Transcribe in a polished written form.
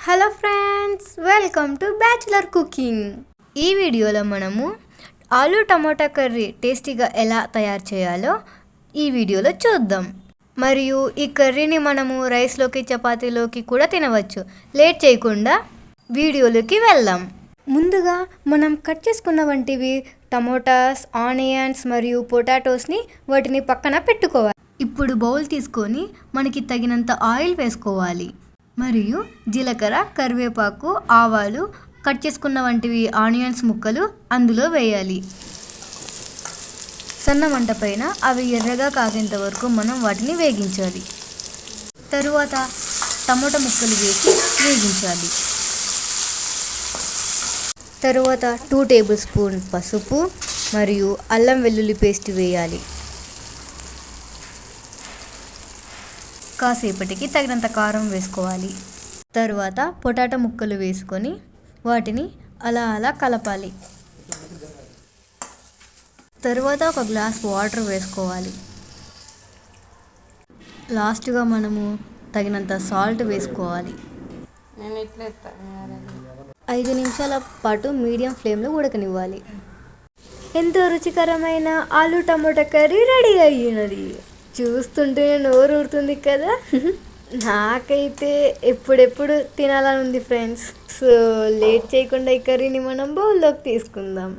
Hello friends, welcome to bachelor cooking. ఈ వీడియోలో మనము ఆలు టమాటా కర్రీ టేస్టీగా ఎలా తయారు చేయాలో ఈ వీడియోలో చూద్దాం. మరియు ఈ కర్రీని మనము రైస్లోకి చపాతీలోకి కూడా తినవచ్చు. లేట్ చేయకుండా వీడియోలోకి వెళ్దాం. ముందుగా మనం కట్ చేసుకున్న వంటివి టమోటాస్, ఆనియన్స్ మరియు పొటాటోస్ని వాటిని పక్కన పెట్టుకోవాలి. ఇప్పుడు బౌల్ తీసుకొని మనకి తగినంత ఆయిల్ వేసుకోవాలి. మరియు జీలకర్ర, కరివేపాకు, ఆవాలు, కట్ చేసుకున్న వంటివి ఆనియన్స్ ముక్కలు అందులో వేయాలి. సన్న మంట పైన అవి ఎర్రగా కాగేంత వరకు మనం వాటిని వేగించాలి. తరువాత టమోటా ముక్కలు వేసి వేగించాలి. తరువాత 2 టేబుల్ స్పూన్ పసుపు మరియు అల్లం వెల్లుల్లి పేస్ట్ వేయాలి. కాసేపటికి తగినంత కారం వేసుకోవాలి. తరువాత పొటాటో ముక్కలు వేసుకొని వాటిని అలా కలపాలి. తరువాత ఒక గ్లాస్ వాటర్ వేసుకోవాలి. లాస్ట్గా మనము తగినంత సాల్ట్ వేసుకోవాలి. 5 నిమిషాల పాటు మీడియం ఫ్లేమ్లో ఉడకనివ్వాలి. ఎంతో రుచికరమైన ఆలు టమాటా కర్రీ రెడీ అయ్యినది. చూస్తుంటేనే నోరు ఊరుతుంది కదా. నాకైతే ఎప్పుడెప్పుడు తినాలని ఉంది ఫ్రెండ్స్. సో లేట్ చేయకుండా ఈ కర్రీని మనం బౌల్లోకి తీసుకుందాం.